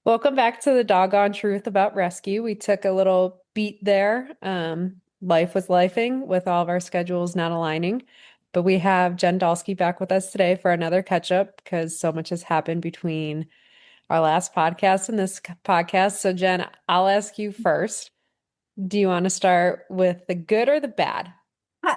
Welcome back to the doggone truth about rescue. We took a little beat there. Life was lifing with all of our schedules not aligning. But we have Jen Dulski back with us today for another catch up because so much has happened between our last podcast and this podcast. So, Jen, I'll ask you first. Do you want to start with the good or the bad? Uh,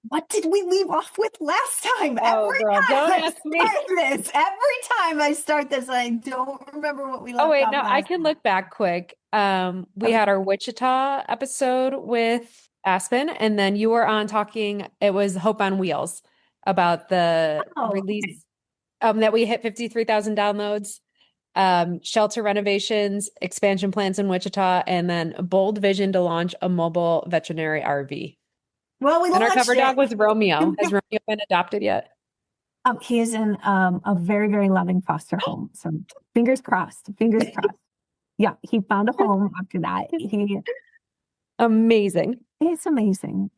What did we leave off with last time? Oh, Every girl, time don't I ask me. start this, every time I start this, I don't remember what we Oh, left wait, off no, I last can time. look back quick. We Okay. had our Wichita episode with Aspen, and then you were on talking, it was Hope on Wheels about the Oh, okay. release that we hit 53,000 downloads, shelter renovations, expansion plans in Wichita, and then a bold vision to launch a mobile veterinary RV. Well, we And our launched cover dog it. was Romeo. Has Romeo been adopted yet? He is in a very, very loving foster home. So fingers crossed. Fingers crossed. Yeah, he found a home after that. Amazing. It's amazing.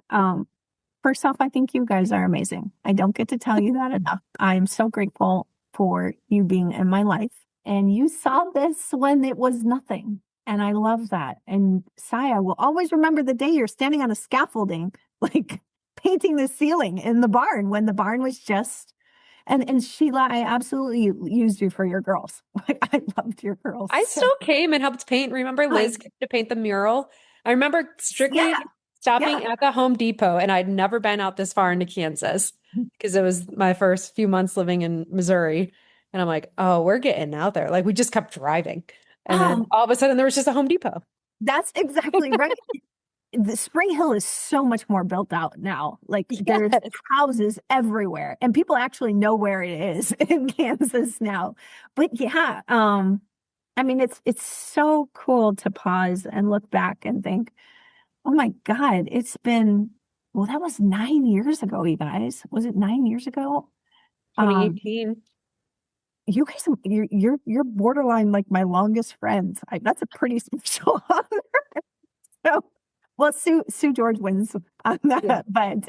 First off, I think you guys are amazing. I don't get to tell you that enough. I am so grateful for you being in my life. And you saw this when it was nothing. And I love that. And Sy, I will always remember the day you're standing on a scaffolding, like painting the ceiling in the barn when the barn was just and Sheila, I absolutely used you for your girls. Like I loved your girls. I So still came and helped paint. Remember Liz I came to paint the mural? I remember yeah, strictly stopping yeah. at the Home Depot, and I'd never been out this far into Kansas because it was my first few months living in Missouri. And I'm like, oh, we're getting out there. Like we just kept driving. And then Oh, all of a sudden there was just a Home Depot. that's exactly right. The Spring Hill is so much more built out now. Like there's Yes. houses everywhere and people actually know where it is in Kansas now. But yeah, I mean it's so cool to pause and look back and think, oh my God, it's been well, that was 9 years ago, you guys. Was it 9 years ago? Um, 2018. you guys you're borderline like my longest friends. That's a pretty special honor. So, well, Sue George wins on Yeah. that, but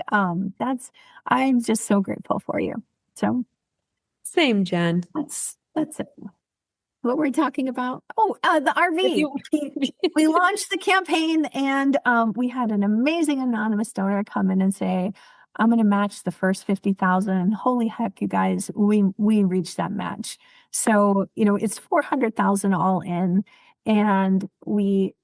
that's I'm just so grateful for you. So Same, Jen. that's it. What were we talking about? Oh, the If RV. you We launched the campaign, and we had an amazing anonymous donor come in and say, "I'm going to match the first 50,000." Holy heck, you guys, we reached that match. So it's 400,000 all in, and we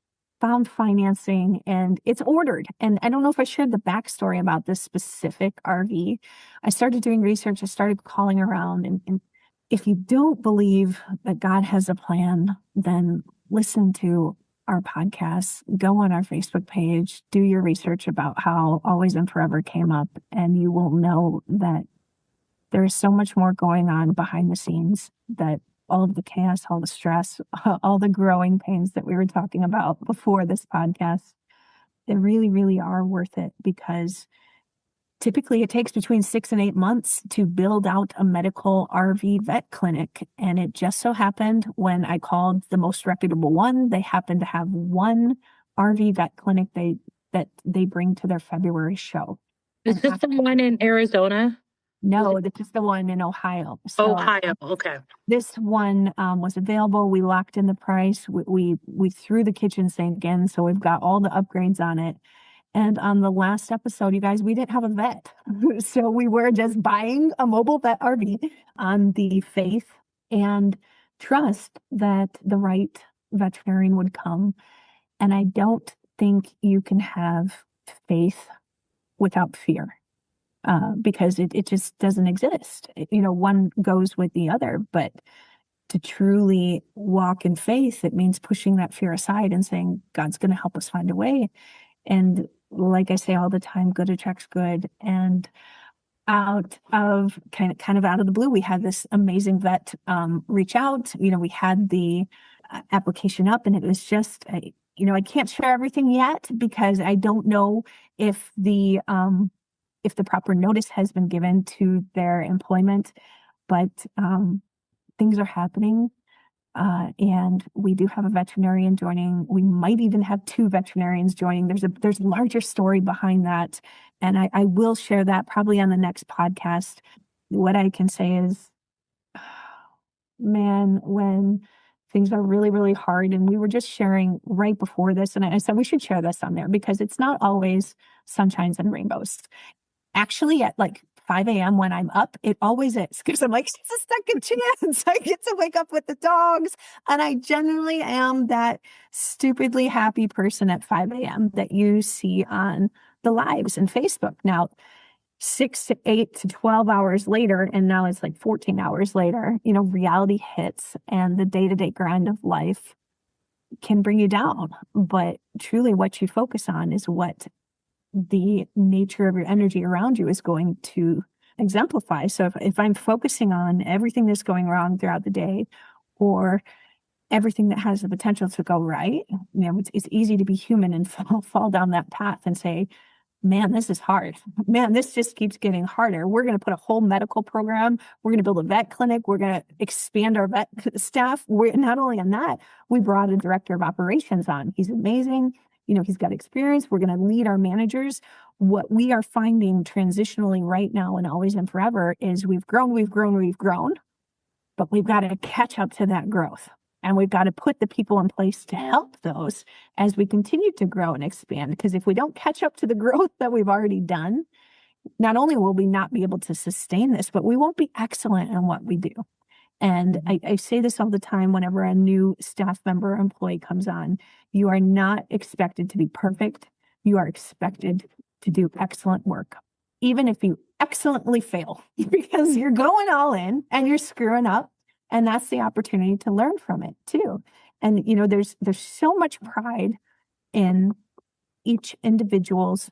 found financing, and it's ordered. And I don't know if I shared the backstory about this specific RV. I started doing research. I started calling around, and if you don't believe that God has a plan, then listen to our podcast, go on our Facebook page, do your research about how Always and Forever came up, and you will know that there is so much more going on behind the scenes, that all of the chaos, all the stress, all the growing pains that we were talking about before this podcast, they really, really are worth it because typically it takes between 6 and 8 months to build out a medical RV vet clinic. And it just so happened when I called the most reputable one, they happen to have one RV vet clinic that they bring to their February show. Is And this the one in Arizona? no, this is the one in Ohio. So Ohio. Okay. this one was available. We locked in the price. We threw the kitchen sink in, so we've got all the upgrades on it. And on the last episode, you guys, we didn't have a vet. So we were just buying a mobile vet RV on the faith and trust that the right veterinarian would come. And I don't think you can have faith without fear, because it just doesn't exist. One goes with the other, but to truly walk in faith, it means pushing that fear aside and saying, God's going to help us find a way. And like I say all the time, good attracts good. And out of kind of out of the blue, we had this amazing vet reach out. We had the application up, and it was just, I can't share everything yet because I don't know if the proper notice has been given to their employment, but things are happening. And we do have a veterinarian joining. We might even have two veterinarians joining. There's a larger story behind that. And I will share that probably on the next podcast. What I can say is, man, when Things are really, really hard. And we were just sharing right before this. And I said, we should share this on there because it's not always sunshines and rainbows. Actually, at like 5 a.m. when I'm up, it always is because I'm like, it's a second chance. I get to wake up with the dogs. And I genuinely am that stupidly happy person at 5 a.m. that you see on the lives and Facebook. Now, 6 to 8 to 12 hours later, and now it's like 14 hours later, reality hits and the day-to-day grind of life can bring you down. But truly what you focus on is what the nature of your energy around you is going to exemplify. So if I'm focusing on everything that's going wrong throughout the day or everything that has the potential to go right, it's easy to be human and fall down that path and say, man, this is hard. Man, this just keeps getting harder. We're going to put a whole medical program. We're going to build a vet clinic. We're going to expand our vet staff. We're not only on that, we brought a director of operations on. He's amazing. He's got experience. We're going to lead our managers. What we are finding transitionally right now and always and forever is we've grown, but we've got to catch up to that growth. And we've got to put the people in place to help those as we continue to grow and expand. Because if we don't catch up to the growth that we've already done, not only will we not be able to sustain this, but we won't be excellent in what we do. And I say this all the time whenever a new staff member or employee comes on. You are not expected to be perfect. You are expected to do excellent work, even if you excellently fail, because you're going all in and you're screwing up. And that's the opportunity to learn from it too. And, there's so much pride in each individual's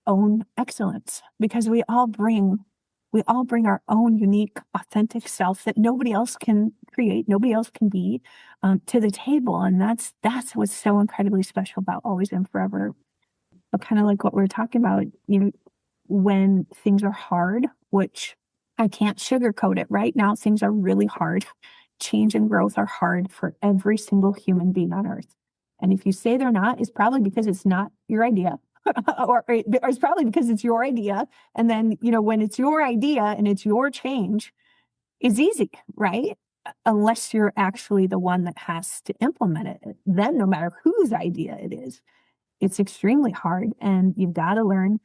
own excellence because we all bring our own unique, authentic self that nobody else can create, nobody else can be to the table. And that's what's so incredibly special about Always and Forever. But kind of like what we were talking about, when things are hard, which I can't sugarcoat it. Right now, things are really hard. Change and growth are hard for every single human being on earth. And if you say they're not, it's probably because it's not your idea. or it's probably because it's your idea. And then, when it's your idea and it's your change, it's easy, right? Unless you're actually the one that has to implement it. Then no matter whose idea it is, it's extremely hard. And you've got to learn,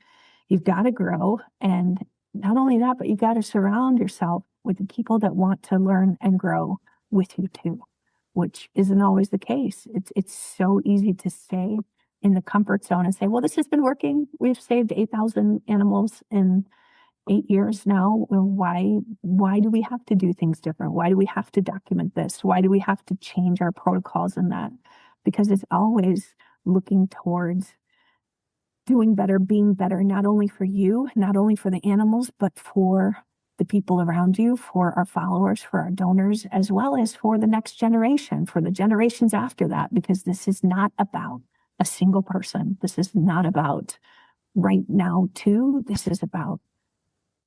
you've got to grow. And not only that, but you got to surround yourself with the people that want to learn and grow with you too, which isn't always the case. It's so easy to stay in the comfort zone and say, well, this has been working. We've saved 8,000 animals in 8 years now. Well, why do we have to do things different? Why do we have to document this? Why do we have to change our protocols in that? Because it's always looking towards doing better, being better, not only for you, not only for the animals, but for the people around you, for our followers, for our donors, as well as for the next generation, for the generations after that, because this is not about a single person. This is not about right now too. This is about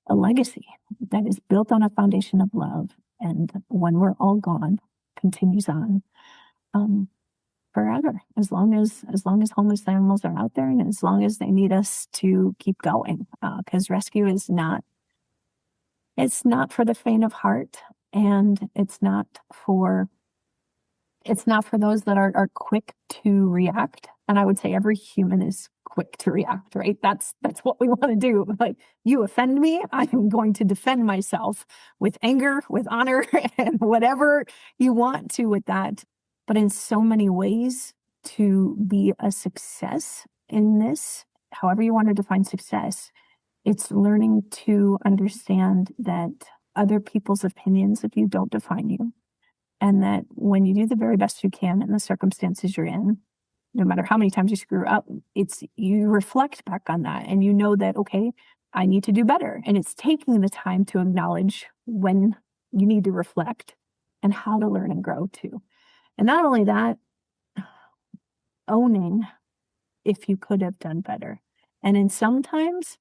a legacy that is built on a foundation of love. And when we're all gone, continues on. Forever, as long as homeless animals are out there, and as long as they need us to keep going, because rescue is it's not for the faint of heart, and it's not for those that are quick to react. And I would say every human is quick to react, right? That's what we want to do. Like, you offend me, I'm going to defend myself with anger, with honor, and whatever you want to with that. But in so many ways, to be a success in this, however you want to define success, it's learning to understand that other people's opinions of you don't define you. And that when you do the very best you can in the circumstances you're in, no matter how many times you screw up, you reflect back on that and you know that, okay, I need to do better. And it's taking the time to acknowledge when you need to reflect and how to learn and grow too. And not only that, owning if you could have done better. And in sometimes,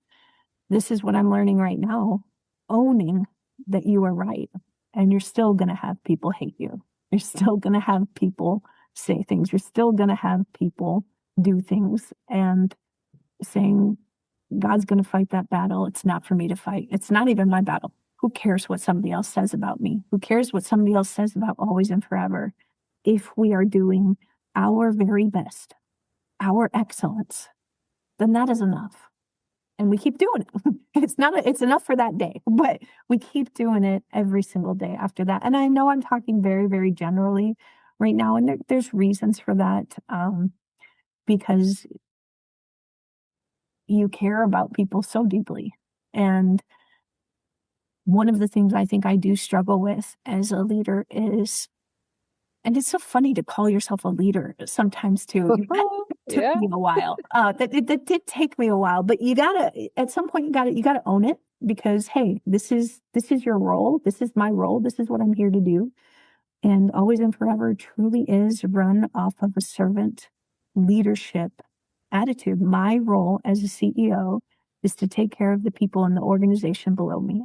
this is what I'm learning right now, owning that you are right. And you're still going to have people hate you. You're still going to have people say things. You're still going to have people do things and saying, God's going to fight that battle. It's not for me to fight. It's not even my battle. Who cares what somebody else says about me? Who cares what somebody else says about Always and Forever? if we are doing our very best, our excellence, then that is enough. And we keep doing it. It's enough for that day, but we keep doing it every single day after that. And I know I'm talking very, very generally right now, and there's reasons for that, because you care about people so deeply. And one of the things I think I do struggle with as a leader is, and it's so funny to call yourself a leader sometimes too. Took Yeah. me a while. That did take me a while, but you gotta, at some point you gotta own it, because hey, this is your role. This is my role. This is what I'm here to do. And Always and Forever truly is run off of a servant leadership attitude. My role as a CEO is to take care of the people in the organization below me,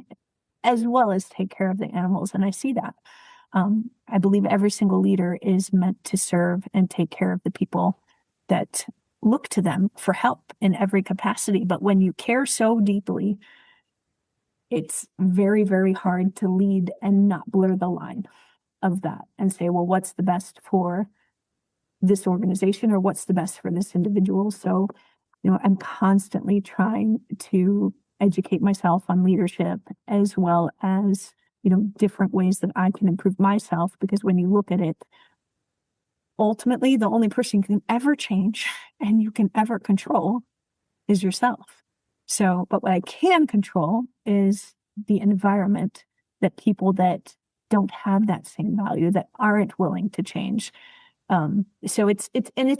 as well as take care of the animals. And I see that. I believe every single leader is meant to serve and take care of the people that look to them for help in every capacity. But when you care so deeply, it's very, very hard to lead and not blur the line of that and say, well, what's the best for this organization, or what's the best for this individual? So, I'm constantly trying to educate myself on leadership, as well as, different ways that I can improve myself, because when you look at it, ultimately, the only person you can ever change and you can ever control is yourself. So, but what I can control is the environment that people that don't have that same value, that aren't willing to change. So it's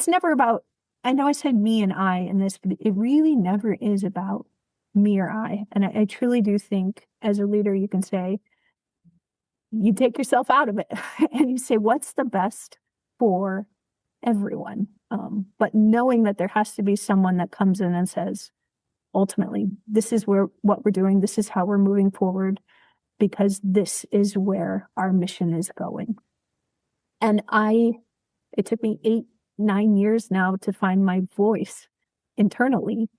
never about, I know I said me and I in this, but it really never is about me or I. And I truly do think as a leader, you can say, you take yourself out of it and you say, what's the best for everyone? But knowing that there has to be someone that comes in and says, ultimately, this is what we're doing. This is how we're moving forward, because this is where our mission is going. And it took me 8-9 years now to find my voice internally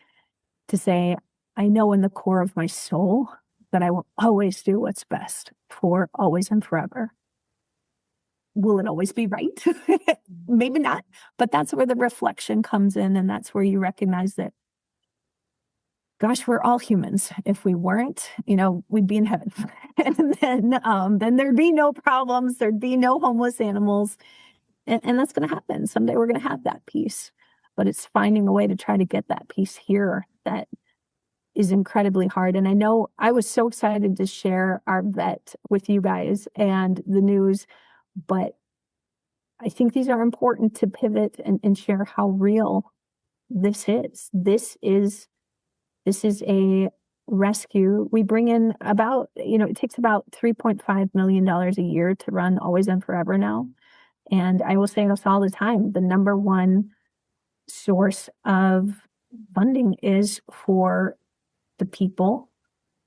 to say, I know in the core of my soul that I will always do what's best for Always and Forever. Will it always be right? Maybe not, but that's where the reflection comes in. And that's where you recognize that, gosh, we're all humans. If we weren't, we'd be in heaven. And then there'd be no problems. There'd be no homeless animals. And that's going to happen. Someday we're going to have that peace, but it's finding a way to try to get that peace here that is incredibly hard. And I know I was so excited to share our vet with you guys and the news, but I think these are important to pivot and share how real this is. This is a rescue. We bring in about, it takes about $3.5 million a year to run Always and Forever now. And I will say this all the time, the number one source of funding is for the people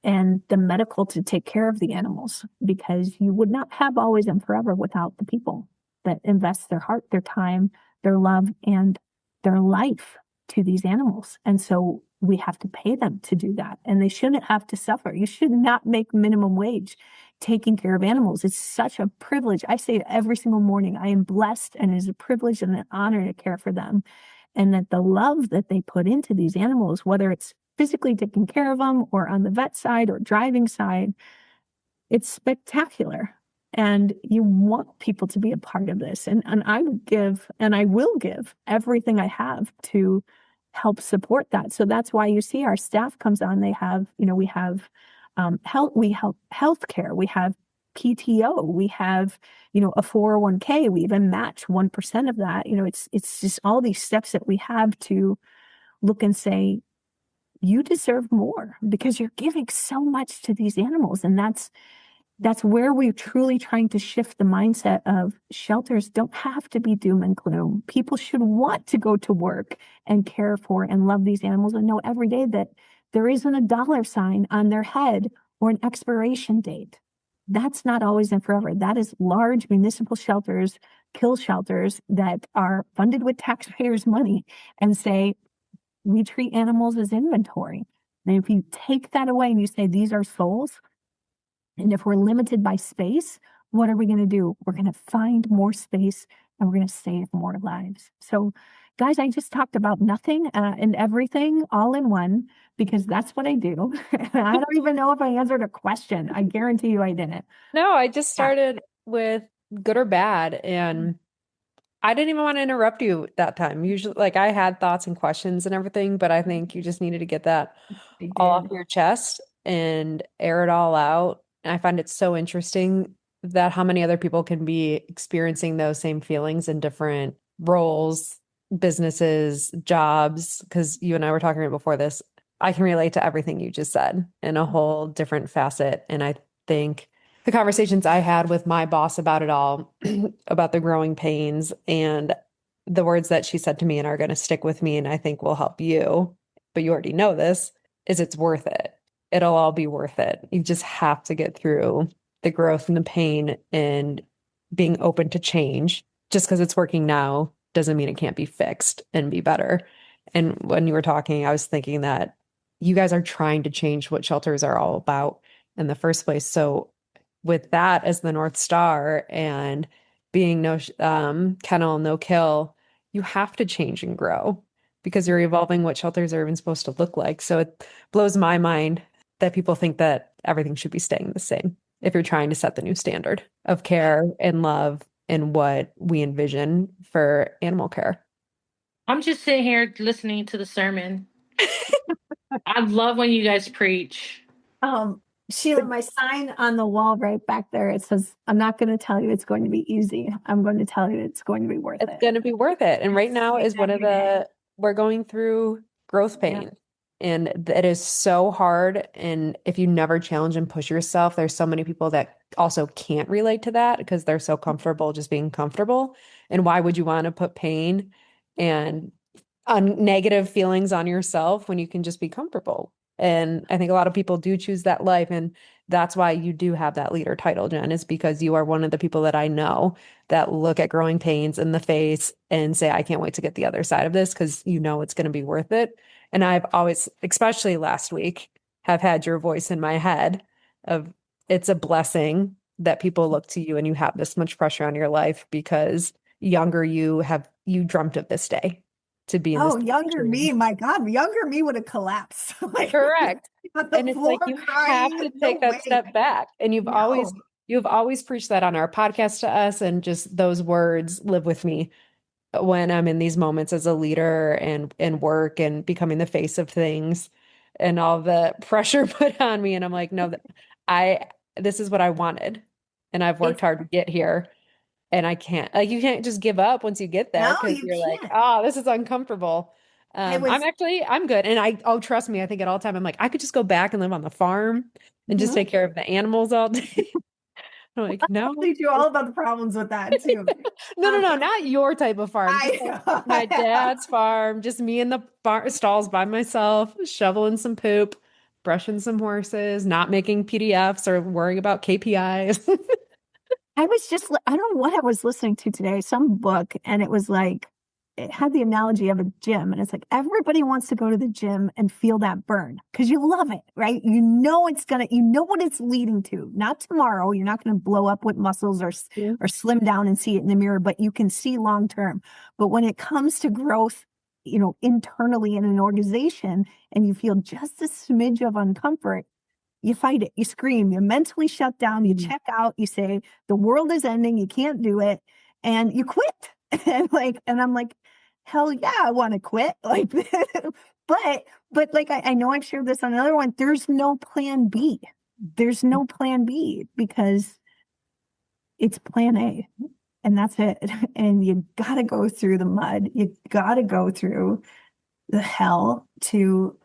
and the medical to take care of the animals, because you would not have Always and Forever without the people that invest their heart, their time, their love, and their life to these animals. And so we have to pay them to do that. And they shouldn't have to suffer. You should not make minimum wage taking care of animals. It's such a privilege. I say it every single morning. I am blessed, and it is a privilege and an honor to care for them. And that the love that they put into these animals, whether it's physically taking care of them or on the vet side or driving side, it's spectacular. And you want people to be a part of this. And I would give, and I will give everything I have to help support that. So that's why you see our staff comes on. They have, we have healthcare, we have PTO, we have, a 401k, we even match 1% of that. It's just all these steps that we have to look and say, you deserve more, because you're giving so much to these animals. And that's where we're truly trying to shift the mindset of shelters don't have to be doom and gloom. People should want to go to work and care for and love these animals, and know every day that there isn't a dollar sign on their head or an expiration date. That's not Always and Forever. That is large municipal shelters, kill shelters that are funded with taxpayers' money, and say, we treat animals as inventory. And if you take that away and you say, these are souls, and if we're limited by space, what are we going to do? We're going to find more space and we're going to save more lives. So, guys, I just talked about nothing and everything all in one because that's what I do. I don't even know if I answered a question. I guarantee you I didn't. No, I just started with good or bad, and I didn't even want to interrupt you that time. Usually, like I had thoughts and questions and everything, but I think you just needed to get that I all off did. your chest and air it all out. And I find it so interesting that how many other people can be experiencing those same feelings in different roles, businesses, jobs. Because you and I were talking about before this, I can relate to everything you just said in a whole different facet. And I think the conversations I had with my boss about it all, about the growing pains and the words that she said to me and are going to stick with me and I think will help you, but you already know this, is it's worth it. It'll all be worth it. You just have to get through the growth and the pain and being open to change. Just because it's working now doesn't mean it can't be fixed and be better. And when you were talking, I was thinking that you guys are trying to change what shelters are all about in the first place. So with that as the North Star and being no kennel, no kill, you have to change and grow because you're evolving what shelters are even supposed to look like. So it blows my mind that people think that everything should be staying the same if you're trying to set the new standard of care and love and what we envision for animal care. I'm just sitting here listening to the sermon. I love when you guys preach. Sheila, my sign on the wall right back there, it says, I'm not going to tell you it's going to be easy. I'm going to tell you it's going to be worth It's it. going to be worth it. And right now is one of we're going through growth pain. And it is so hard. And if you never challenge and push yourself, there's so many people that also can't relate to that because they're so comfortable just being comfortable. And why would you want to put pain and negative feelings on yourself when you can just be comfortable? And I think a lot of people do choose that life. And that's why you do have that leader title, Jen, is because you are one of the people that I know that look at growing pains in the face and say, I can't wait to get the other side of this because you know it's going to be worth it. And I've always, especially last week, have had your voice in my head of it's a blessing that people look to you and you have this much pressure on your life because you dreamt of this day to be in this Younger position. me, my God, younger me would have collapsed. Correct. On the And it's floor like you have crying. to No take that way. step back. And No. you've always preached that on our podcast to us. And just those words live with me when I'm in these moments as a leader and work and becoming the face of things and all the pressure put on me. And I'm like, no, this is what I wanted. And I've worked hard to get here. And I can't, like, you can't just give up once you get there No, because you you're like, can't. oh, this is uncomfortable. I was, I'm good. And trust me, I think at all time, I'm like, I could just go back and live on the farm and just take care of the animals all day. I'm like, no, I'll teach you all about the problems with that too. no, not your type of farm. Just like I my dad's farm, just me in the stalls by myself, shoveling some poop, brushing some horses, not making PDFs or worrying about KPIs. I was just, I don't know what I was listening to today, some book, and it was like, it had the analogy of a gym. And it's like, everybody wants to go to the gym and feel that burn because you love it, right? You know, you know what it's leading to. Not tomorrow. You're not going to blow up with muscles or slim down and see it in the mirror, but you can see long term. But when it comes to growth, you know, internally in an organization and you feel just a smidge of uncomfort, you fight it, you scream, you mentally shut down, you check out, you say, the world is ending, you can't do it, and you quit. And I'm like, hell yeah, I want to quit. Like, but like, I know I've shared this on another one. There's no plan B. There's no plan B because it's plan A and that's it. And you got to go through the mud. You got to go through the hell to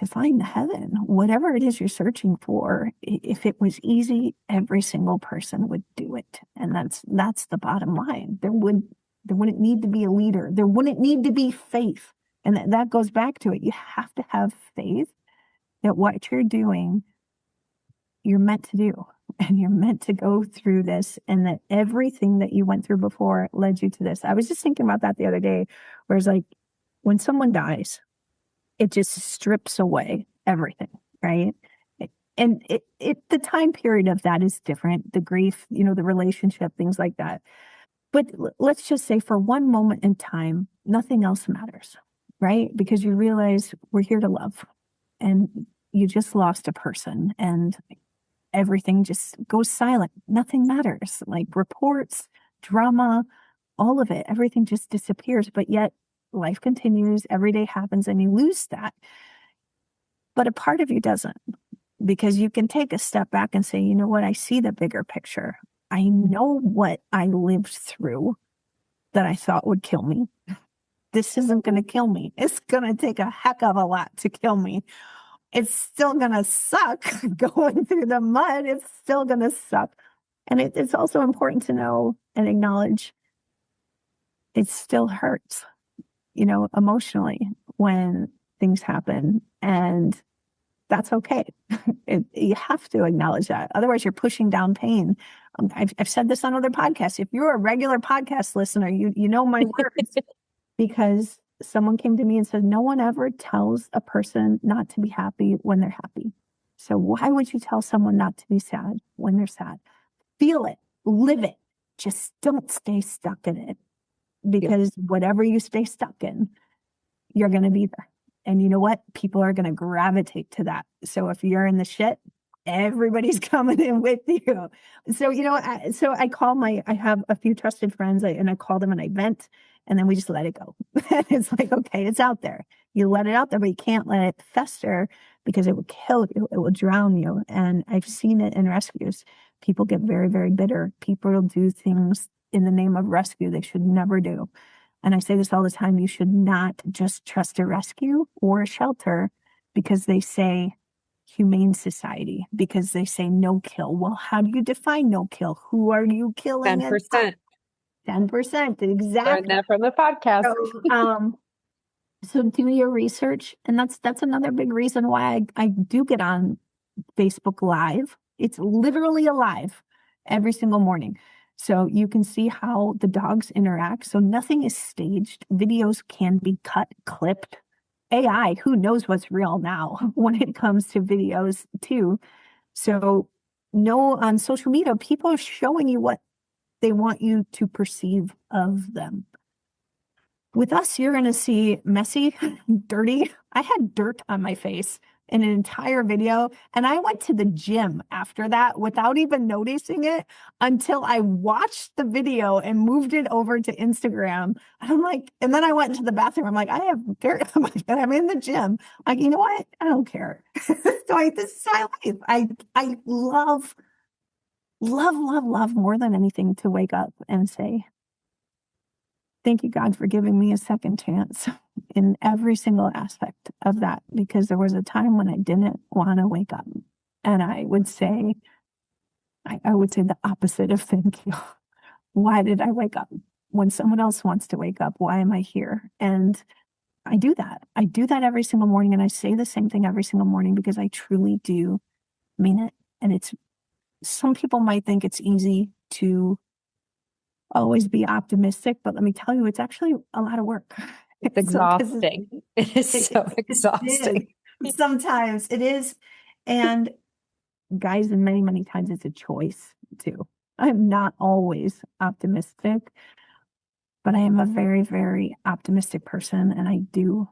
find the heaven, whatever it is you're searching for. If it was easy, every single person would do it. And that's the bottom line. There wouldn't need to be a leader. There wouldn't need to be faith. And that goes back to it. You have to have faith that what you're doing, you're meant to do. And you're meant to go through this, and that everything that you went through before led you to this. I was just thinking about that the other day, where it's like when someone dies, it just strips away everything, right? And the time period of that is different. The grief, you know, the relationship, things like that. But let's just say for one moment in time, nothing else matters, right? Because you realize we're here to love and you just lost a person and everything just goes silent. Nothing matters. Like reports, drama, all of it, everything just disappears. But yet life continues, every day happens, and you lose that. But a part of you doesn't, because you can take a step back and say, you know what, I see the bigger picture. I know what I lived through that I thought would kill me. This isn't going to kill me. It's going to take a heck of a lot to kill me. It's still going to suck going through the mud. It's still going to suck. And it's also important to know and acknowledge it still hurts, emotionally when things happen. And that's okay. You have to acknowledge that. Otherwise, you're pushing down pain. I've said this on other podcasts. If you're a regular podcast listener, you know my words, because someone came to me and said, no one ever tells a person not to be happy when they're happy. So why would you tell someone not to be sad when they're sad? Feel it, live it. Just don't stay stuck in it, because whatever you stay stuck in, you're going to be there. And you know what? People are going to gravitate to that. So if you're in the shit, everybody's coming in with you. So, I have a few trusted friends and I call them and I vent, and then we just let it go. It's like, okay, it's out there. You let it out there, but you can't let it fester, because it will kill you. It will drown you. And I've seen it in rescues. People get very, very bitter. People will do things in the name of rescue they should never do. And I say this all the time, you should not just trust a rescue or a shelter because they say humane society, because they say no kill. Well, how do you define no kill? Who are you killing? 10%. 10%, Learned exactly. that from the podcast. So do your research. And that's another big reason why I do get on Facebook Live. It's literally alive every single morning. So you can see how the dogs interact. So nothing is staged. Videos can be cut, clipped. AI, who knows what's real now when it comes to videos too. So on social media, people are showing you what they want you to perceive of them. With us, you're going to see messy, dirty. I had dirt on my face in an entire video, and I went to the gym after that without even noticing it until I watched the video and moved it over to Instagram. I'm like, and then I went into the bathroom. I'm like, I have dirt on my face. I'm in the gym. Like, you know what? I don't care. So this is my life. I love more than anything to wake up and say, thank you, God, for giving me a second chance in every single aspect of that, because there was a time when I didn't want to wake up. And I would say the opposite of thank you. Why did I wake up? When someone else wants to wake up, why am I here? And I do that. I do that every single morning. And I say the same thing every single morning because I truly do mean it. And some people might think it's easy to always be optimistic, but let me tell you, it's actually a lot of work. It's exhausting. It is so exhausting. Sometimes it is. And guys, and many, many times it's a choice too. I'm not always optimistic, but I am a very, very optimistic person. And I do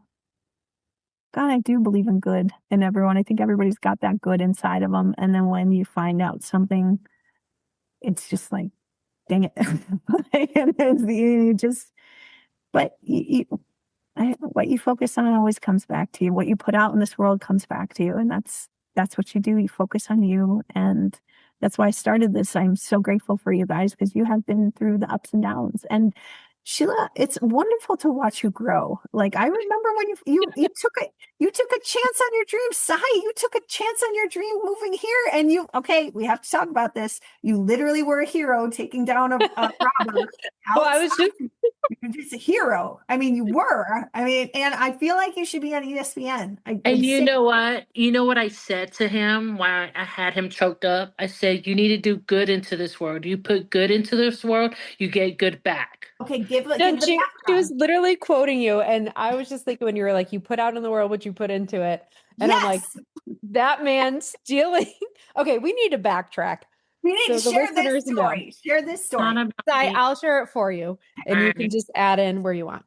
believe in good in everyone. I think everybody's got that good inside of them. And then when you find out something, it's just like, dang it. What you focus on always comes back to you. What you put out in this world comes back to you. And that's what you do. You focus on you. And that's why I started this. I'm so grateful for you guys, because you have been through the ups and downs. And Sheila, it's wonderful to watch you grow. Like, I remember when you took a chance on your dream. Sy, you took a chance on your dream moving here, and we have to talk about this. You literally were a hero taking down a robber. Well, I was you're just a hero. I mean, you were. I mean, and I feel like you should be on ESPN. And you know what? You know what I said to him while I had him choked up? I said, you need to do good into this world. You put good into this world, you get good back. Okay, she was literally quoting you. And I was just thinking, when you were like, you put out in the world what you put into it. And I'm like, that man stealing. Okay, we need to backtrack. You need So to the share this listeners know. story. Share this Not story. about Sy, me. I'll share it for you, and you can Alright. just add in where you want.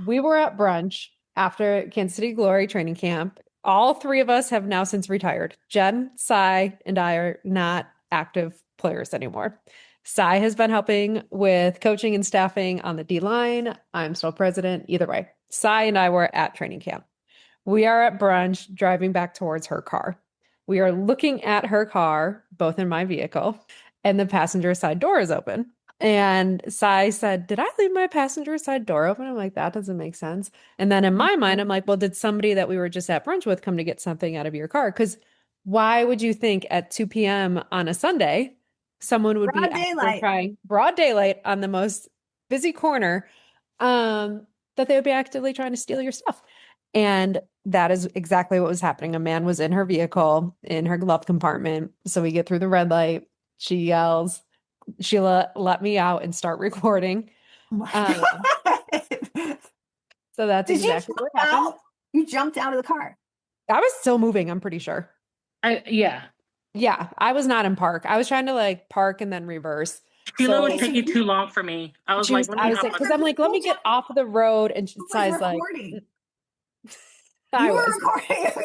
We were at brunch after Kansas City Glory training camp. All three of us have now since retired. Jen, Sy, and I are not active players anymore. Sy has been helping with coaching and staffing on the D line. I'm still president. Either way, Sy and I were at training camp. We are at brunch driving back towards her car. We are looking at her car, both in my vehicle, and the passenger side door is open. And Sai said, "Did I leave my passenger side door open?" I'm like, "That doesn't make sense." And then in my mind, I'm like, "Well, did somebody that we were just at brunch with come to get something out of your car?" Because why would you think at 2 p.m. on a Sunday, someone would be Broad actively daylight. trying broad daylight on the most busy corner, that they would be actively trying to steal your stuff? And that is exactly what was happening. A man was in her vehicle, in her glove compartment. So we get through the red light. She yells, "Sheila, let me out and start recording." Oh my Um, God. so that's Did you exactly jump what happened. out? You jumped out of the car. I was still moving, I'm pretty sure. Yeah. Yeah, I was not in park. I was trying to like park and then reverse. Sheila was So taking too long for me. I was like, let I me was hop like, on. because I'm like, let me get off of the road. And Who was Si's like, recording? I You were was. recording.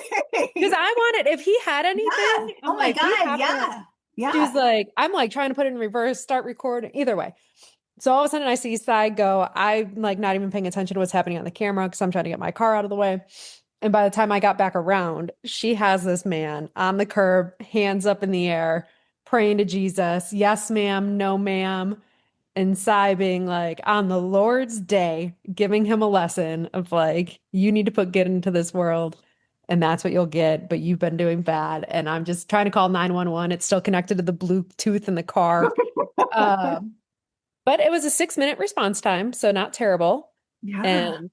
Because I wanted, if he had anything, Yeah. I'm Oh my like, we God. have to. Yeah. She was Yeah. like, I'm like trying to put it in reverse, start recording. Either way. So all of a sudden I see Sai go. I'm like not even paying attention to what's happening on the camera because I'm trying to get my car out of the way. And by the time I got back around, she has this man on the curb, hands up in the air, praying to Jesus. Yes, ma'am. No, ma'am. And Sai being like, on the Lord's day, giving him a lesson of like, you need to put good into this world, and that's what you'll get. But you've been doing bad. And I'm just trying to call 911. It's still connected to the Bluetooth in the car. Um, but it was a 6-minute response time, so not terrible. Yeah. And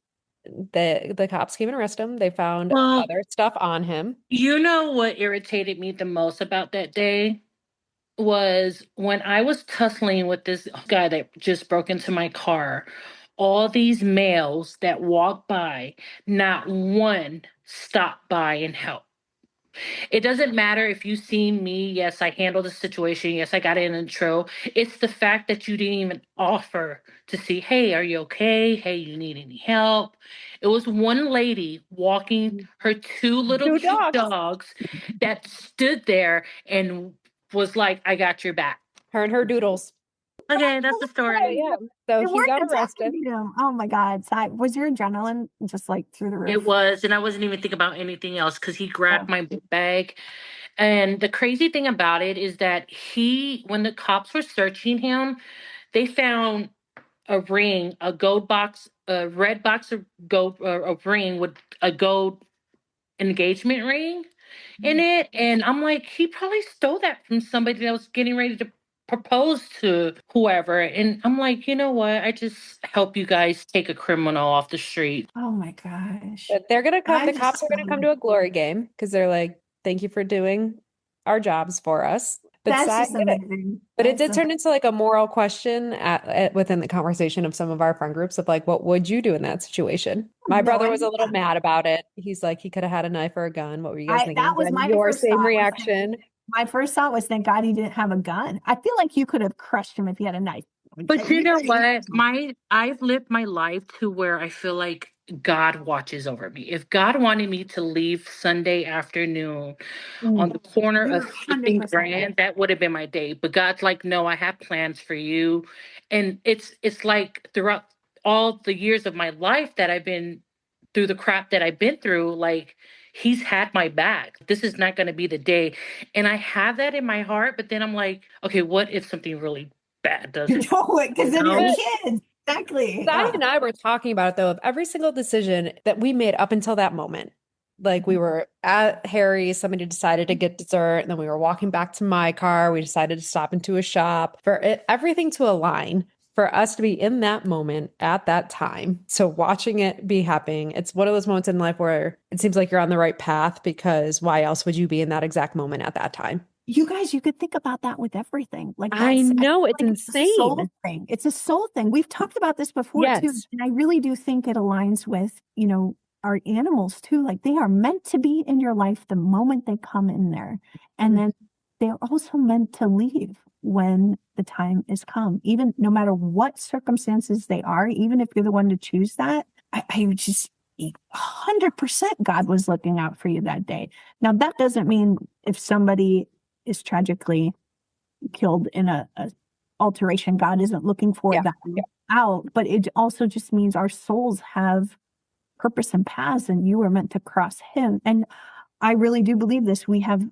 the cops came and arrested him. They found Well, other stuff on him. you know what irritated me the most about that day was when I was tussling with this guy that just broke into my car. All these males that walked by, not one stopped by and helped. It doesn't matter if you see me. Yes, I handled the situation. Yes, I got an intro. It's the fact that you didn't even offer to see, hey, are you okay? Hey, you need any help? It was one lady walking her two little Two cute dogs. dogs that stood there and was like, I got your back. Her and her doodles. Okay, that's the So story. yeah. So They he weren't got arrested. attacking him. Oh my God. Was your adrenaline just like through the It roof? was, and I wasn't even thinking about anything else because he Oh. grabbed my book bag. And the crazy thing about it is that when the cops were searching him, they found a ring, a gold box, a red box of gold, a ring with a gold engagement ring in it. And I'm like, he probably stole that from somebody that was getting ready to propose to whoever. And I'm like, you know what? I just help you guys take a criminal off the street. Oh my gosh. But they're gonna come, I the cops just are gonna come to a glory game because they're like, thank you for doing our jobs for us. But that's Sai just did it. amazing. But it That's did turn into like a moral question within the conversation of some of our friend groups of like, what would you do in that situation? My no brother was a little idea. mad about it. He's like, he could have had a knife or a gun. What were you guys thinking? That was Jen, my your first same thought reaction. my first thought was thank God he didn't have a gun. I feel like you could have crushed him if he had a knife. But you You know could have what? I've lived my life to where I feel like God watches over me. If God wanted me to leave Sunday afternoon on the corner You're of 5th and 100% right. Grand, that would have been my day. But God's like, no, I have plans for you. And it's like throughout all the years of my life that I've been through the crap that I've been through, like he's had my back. This is not going to be the day. And I have that in my heart, but then I'm like, okay, what if something really bad does it? No, because then your No. kids. Exactly. Sai and I were talking about it though, of every single decision that we made up until that moment. Like we were at Harry's, somebody decided to get dessert, and then we were walking back to my car. We decided to stop into a shop for everything to align for us to be in that moment at that time. So watching it be happening, it's one of those moments in life where it seems like you're on the right path because why else would you be in that exact moment at that time? You guys, you could think about that with everything. Like I I know, feel it's like it's a soul insane. thing. It's a soul thing. We've talked about this before too. Yes. And I really do think it aligns with, our animals too. Like they are meant to be in your life the moment they come in there. And then they're also meant to leave. when the time is come, even no matter what circumstances they are, even if you're the one to choose that. I would just 100% God was looking out for you that day. Now, that doesn't mean if somebody is tragically killed in a alteration, God isn't looking for that out, but it also just means our souls have purpose and paths, and you were meant to cross him. And I really do believe this. We have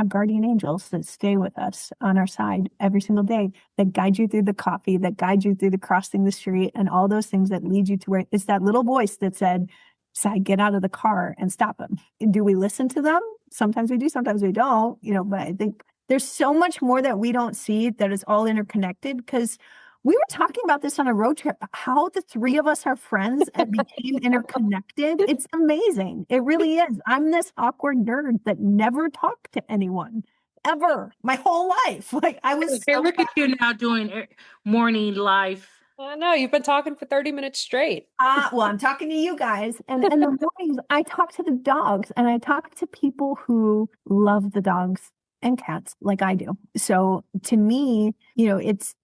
guardian angels that stay with us on our side every single day, that guide you through the coffee, that guide you through the crossing the street, and all those things that lead you to where it's that little voice that said, Sy, get out of the car and stop him. Do we listen to them? Sometimes we do, sometimes we don't, but I think there's so much more that we don't see that is all interconnected, because we were talking about this on a road trip, how the three of us are friends and became interconnected. It's amazing. It really is. I'm this awkward nerd that never talked to anyone ever my whole life. Like I was. Hey, look at you now doing morning live. I know you've been talking for 30 minutes straight. Well, I'm talking to you guys. And the mornings I talk to the dogs, and I talk to people who love the dogs and cats like I do. So to me, it's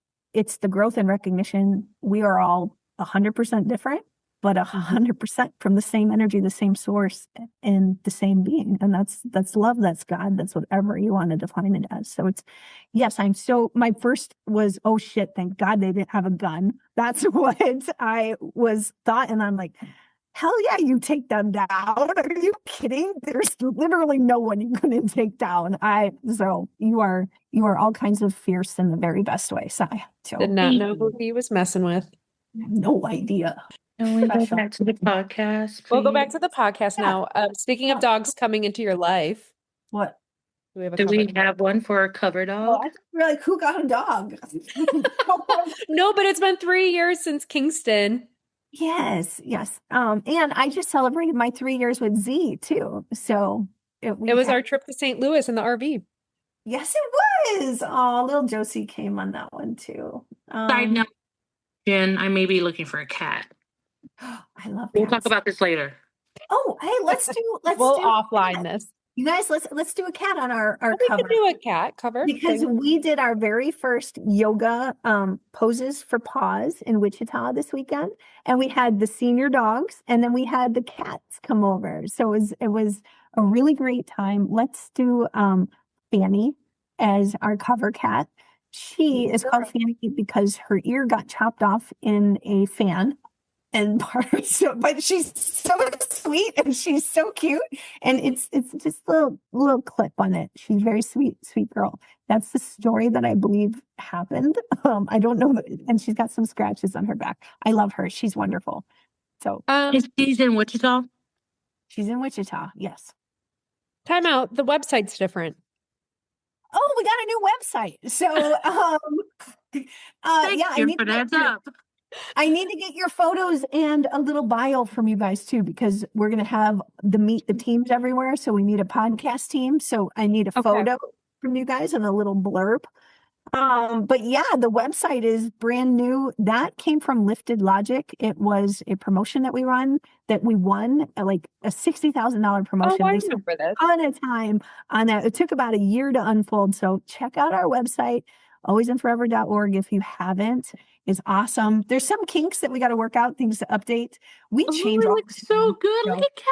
the growth and recognition. We are all 100% different, but 100% from the same energy, the same source, and the same being. And that's love, that's God, that's whatever you want to define it as. So yes, my first was, oh shit, thank God they didn't have a gun. That's what I was thought. And I'm like, hell yeah, you take them down. Are you kidding? There's literally no one you couldn't take down. So you are all kinds of fierce in the very best way, Sy. So, Did not know who he was messing with. No idea. And we go back to the podcast. We'll go back to the podcast now. Speaking of dogs coming into your life, what? Do we have one for a cover dog? Oh, I think we're like, who got a dog? No, but it's been 3 years since Kingston. Yes. And I just celebrated my 3 years with Z too. So it was our trip to St. Louis in the RV. Yes, it was. Oh, little Josie came on that one too. Side note, Jen, I may be looking for a cat. I love cats. We'll talk about this later. Oh, hey, let's we'll offline this. You guys, let's do a cat on our we cover. We can do a cat cover because we did our very first yoga poses for paws in Wichita this weekend, and we had the senior dogs, and then we had the cats come over. So it was a really great time. Let's do Fanny as our cover cat. She is called Fanny because her ear got chopped off in a fan. And but she's so sweet and she's so cute, and it's just a little clip on it. She's very sweet girl. That's the story that I believe happened. I don't know, and she's got some scratches on her back. I love her. She's wonderful. So she's in Wichita. She's in Wichita. Yes. Time out. The website's different. Oh, we got a new website. So I need to get your photos and a little bio from you guys too, because we're going to have meet the teams everywhere. So we need a podcast team. So I need a photo from you guys and a little blurb. But yeah, the website is brand new. That came from Lifted Logic. It was a promotion that we won like a $60,000 promotion. Oh, I remember this. A ton of time on that. It took about a year to unfold. So check out our website, alwaysandfurever.org if you haven't. It's awesome. There's some kinks that we got to work out, things to update. We change. It looks so good. Look at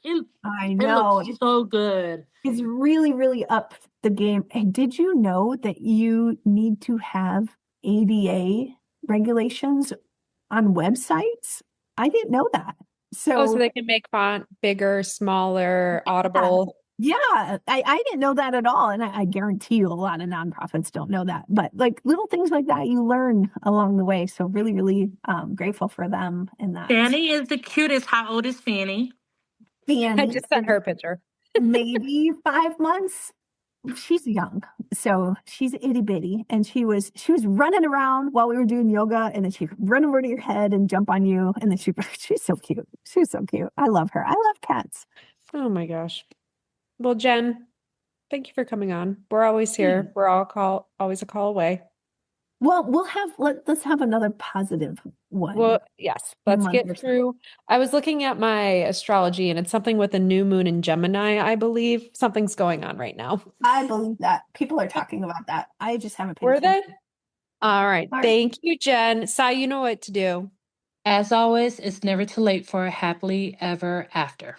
Cadillac. I know. It looks so good. It's really, really up the game. And did you know that you need to have ADA regulations on websites? I didn't know that. So they can make font bigger, smaller, audible. Yeah, I didn't know that at all. And I guarantee you a lot of nonprofits don't know that. But like little things like that, you learn along the way. So really, really grateful for them in that. Fanny is the cutest. How old is Fanny? Fanny. I just sent her a picture. Maybe 5 months. She's young. So she's itty bitty. And she was running around while we were doing yoga. And then she'd run over to your head and jump on you. And then she's so cute. She's so cute. I love her. I love cats. Oh my gosh. Well, Jen, thank you for coming on. We're always here. We're always a call away. Well, let's have another positive one Well, yes, in a let's month get or so. through. I was looking at my astrology and it's something with a new moon in Gemini, I believe. Something's going on right now. I believe that. People are talking about that. I just haven't paid Were they? attention. All right. All right. Thank you, Jen. Sai, you know what to do. As always, it's never too late for a happily ever after.